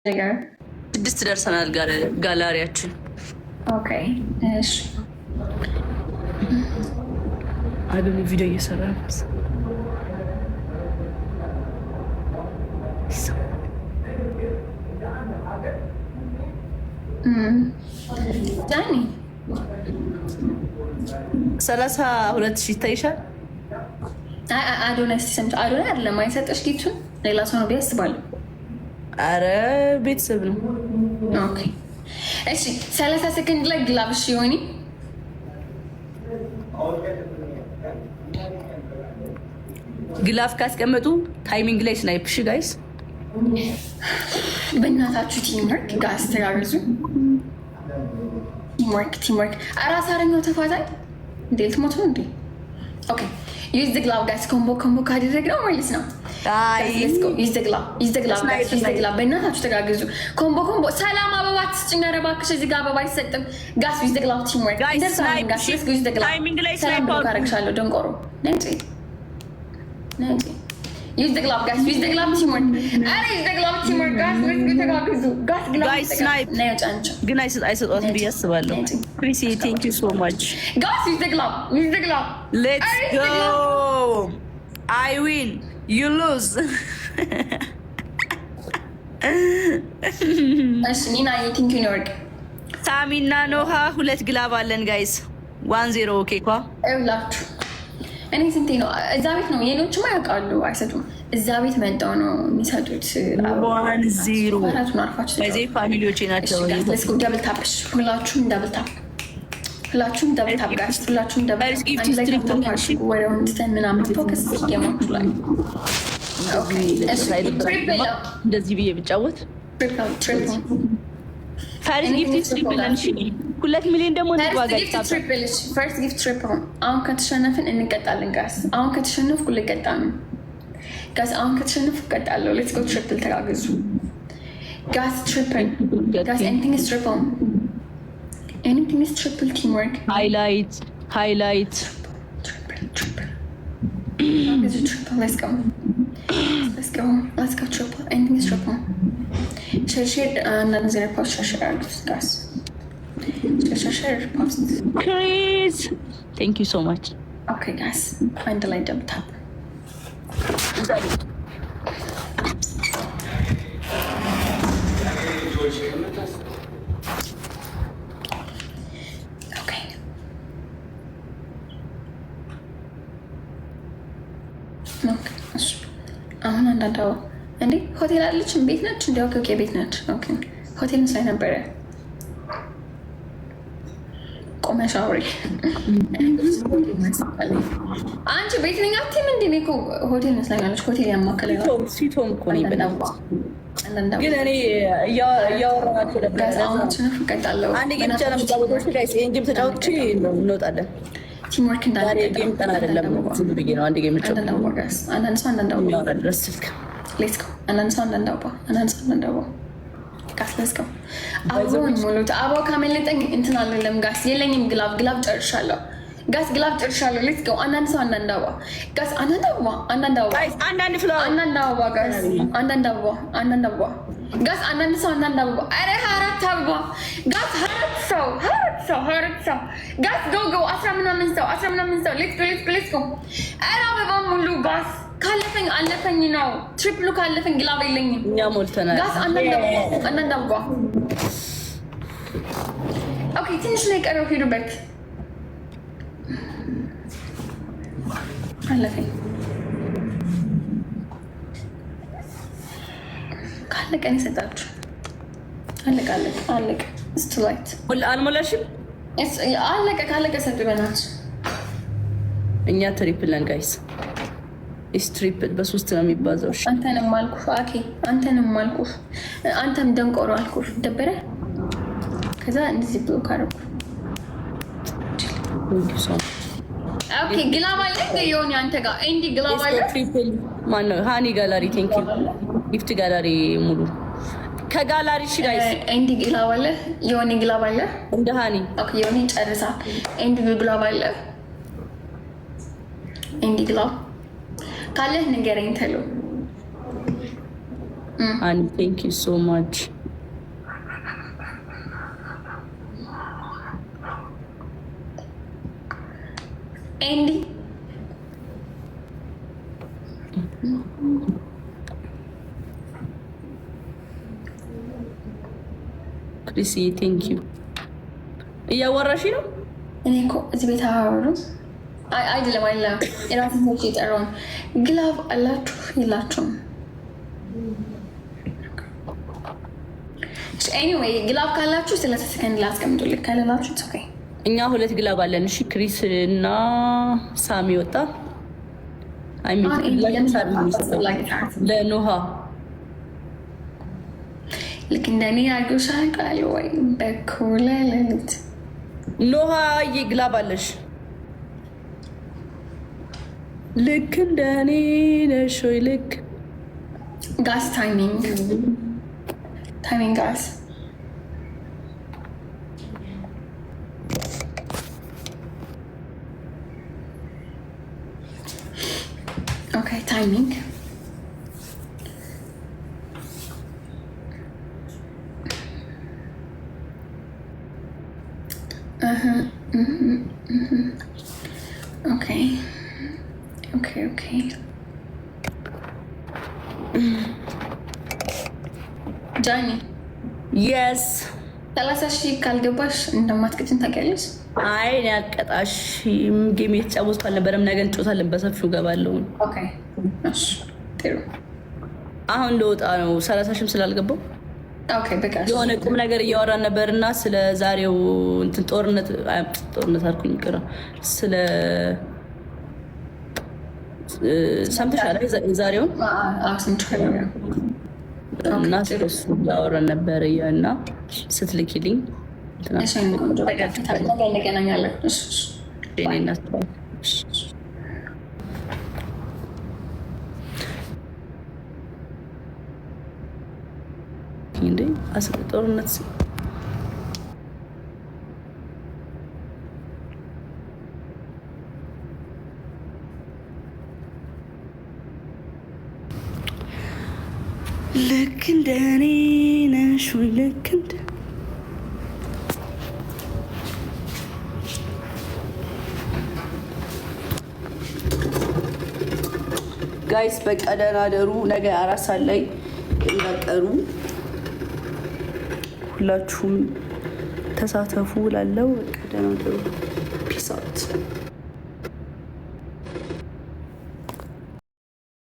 ስድስት ደርሰናል ጋላሪያችን። ኦኬ እሺ። አዶኒ ቪዲዮ እየሰራ ነው። ዳኒ 32,000 ይታይሻል። አዶናይ ሲሰምት አዶናይ አይደለም አይሰጠሽ ጊፍቱን ሌላ ሰው ነው ቢያስባል። አረ ቤተሰብ ነው። ኦኬ እሺ 30 ሰከንድ ላይ ግላብሽ ይሆኒ ግላፍ ካስቀመጡ ታይሚንግ ላይ ስናይፕ። እሺ ጋይስ በእናታችሁ ቲምወርክ ጋስ ተጋግዙ። ቲምወርክ አራስ አረኛው ተፋታኝ እንዴት ሞቶ እንዴ? ኦኬ ዩዝ ዘ ግላቭ ጋይስ። ኮምቦ ካደረግነው ማለት ነው። ዩዝ ዘ ግላቭ በእናታችሁ ተጋግዙ። ኮምቦ ሰላም አበባ ትስጭኝ። ኧረ እባክሽ እዚህ ጋር አበባ አይሰጥም። ጋስ ዩዝ ዘ ግላቭ ቲምወርክ ጋስ ዩዝ ዘ ግላቭ ሰላም ካረግሻለሁ ደንቆሮ ነጭ use the glove guys, use the glove teamwork. Are use the glove teamwork guys, let's go ተጋግዙ guys glove guys snipe ነው ጫንቹ ግን አይሰጣት ብዬ አስባለሁ። ክሪሲ thank you so much guys, use the glove let's go. I win you lose. እሺ ና you think you know ሳሚና ኖሃ ሁለት ግላብ አለን ጋይስ 1-0 ኦኬ ኳ እላችሁ እኔ ስንቴ ነው እዛ ቤት ነው የኔዎችማ ያውቃሉ አይሰጡም። እዛ ቤት መጣው ነው የሚሰጡት 1-0 አራቱን አርፋችሁ በዚህ ፋሚሊዎቼ ናቸው። let's go double tap ሁላችሁም double tap ጋይስ ሁላችሁም double tap ወደ ወንድተን ምናምን ፎከስ ጌሞች ላይ ኦኬ እሺ እንደዚህ ብዬ ብጫወት ትሪፕል ፈርስት ጊፍት ትሪፕል እንሺ 2 ሚሊዮን ደግሞ ንዋጋ ፈርስት ጊፍት ትሪፕል። አሁን ከተሸነፍን እንቀጣለን ጋስ። አሁን ከተሸነፍኩ ልቀጣ ነው ጋስ። አሁን ከተሸነፍኩ እቀጣለሁ። ሌትስ ጎ ትሪፕል ተጋግዙ ጋስ። ትሪፕል ጋስ ኤኒቲንግ ኢዝ ትሪፕል ቲምወርክ ሃይላይት ትሪፕል ሌትስ ጎ ትሪፕል ኤኒቲንግ ኢዝ ትሪፕል ሸርሸር አንዳንድ ጊዜ ፖስት ሸርሸር አድርጉት ጋስ። ሸርሸር ፖስት ክሪስ ቴንክ ዩ ሶ ማች። ኦኬ ጋስ አንድ ላይ ደብል ታፕ ኦኬ አሁን አንዳንዳው እንዴ ሆቴል አለች ቤት ነች እንዲ ኦኬ ቤት ነች። ኦኬ ሆቴል ምስላይ ነበረ ቆመሽ አውሪ አንቺ ቤት ነኝ አትይም እንዲ እኔ እኮ ሆቴል መስላኛለች። ሆቴል ያማከለ ሲቶም እኮ ነኝ ግን እኔ እያወራናቸው ነበር። አሁንችንፍ እቀጣለሁ አንድ ጌም ብቻ ነው የምጫወተው ጋይስ። ይሄን ጌም ተጫውቼ እንወጣለን። ቲምወርክ እንዳለ ጌም ጠና አይደለም ዝም ብዬ ነው አንድ ጌም ብቻ አንዳንድ ሰው የሚያወራ ድረስ ስልክ ሌትስ ጎ አንዳንድ ሰው አንዳንዳባ ጋስ ሌትስ ጎ አሁን ሙሉት አባው ካመለጠኝ እንትን አልልም ጋስ። የለኝም ግላብ ጨርሻለሁ ጋስ ግላብ ጨርሻለሁ። ሌትስ ጎ አንዳንድ ሰው አንዳንዳባ ጋስ አንዳንዳባ ጋስ አንዳንዳባ ጋስ አንዳንድ ሰው አንዳንዳባ አረ ሀራት አበባ ጋስ ሀራት ሰው ጋስ ጎ 10 ምናምን ሰው ሌትስ ጎ አረ አበባ ሙሉ ጋስ ካለፈኝ አለፈኝ ነው። ትሪፕሉ ካለፈኝ ግላብ የለኝም እኛ ሞልተናል ጋስ አንዳንድ አበባ ኦኬ ትንሽ ነው የቀረው ሄዱበት አለፈኝ ካለቀ ነው የሰጣችሁ አለቀ ስትላይት አልሞላሽም አለቀ ካለቀ ሰጡ በናችሁ እኛ ትሪፕል ነን ጋይስ። ስትሪፕል በ3 ነው የሚባዛው። እሺ አንተንም አልኩሽ አኬ አንተም ደንቆሮ አልኩሽ ደበረ። ከዛ እንደዚህ ብሎ ካረኩ ኦኬ ግላብ አለ የሆነ አንተ ጋር ኤንዲ ግላብ አለ። ትሪፕል ማን ነው? ሃኒ ጋላሪ ቴንክ ዩ ጊፍት ጋላሪ ሙሉ ከጋላሪ እሺ ጋይስ ኤንዲ ግላብ አለ የሆነ ግላብ አለ እንደ ሃኒ ኦኬ የሆነ ጨርሳ ኤንዲ ግላብ አለ ኤንዲ ግላብ ካለህ ንገረኝ ተለው And thank you so much. Andy. Chrissy, thank you. እያወራሽ ነው? እኔ እኮ እዚህ ቤት አወሩ አይደለም አይደለም የራስ ሞች የጠራውን ግላቭ አላችሁ የላችሁም? ኤኒዌይ ግላቭ ካላችሁ 30 ሰከንድ ላስቀምጡልኝ፣ ከሌላችሁ ኦኬ። እኛ 2 ግላቭ አለን። እሺ ክሪስ እና ሳሚ ወጣ። አይ ሚን ለኖሃ ልክ እንደኔ አድርገሻል ቃል ወይ በኩለ ሌሊት ኖሃ ግላቭ አለሽ። ልክ እንደኔ ነሽ ወይ? ልክ ጋስ ታይሚንግ ጋስ ኦኬ ታይሚንግ ኦኬ ጃኒ የስ 30 ሺህ ካልገባሽ እንደማትቀጭን ታውቂያለሽ? አይ እኔ አልቀጣሽም። ጌም የተጫወትኩ አልነበረም። ነገ እንጮታለን፣ በሰፊው ገባለሁ። ኦኬ እሺ ጥሩ። አሁን ለወጣ ነው 30 ሺህም ስላልገባው ኦኬ በቃ የሆነ ቁም ነገር እያወራን ነበርና ስለ ዛሬው እንትን ጦርነት አልኩኝ ይቅራ ስለ ሰምተሻል? ዛሬውን እና ስለሱ እያወራን ነበር እና ስትልኪልኝ እንገናኛለን። እንዴ ጦርነት ልክ እንደኔ ነሽ ወይ? ልክ እንደ ጋይስ በቃ ደህና አደሩ። ነገ 4 ሰዓት ላይ እንዳቀሩ ሁላችሁም ተሳተፉ። ላለው በቃ ደህና አደሩ።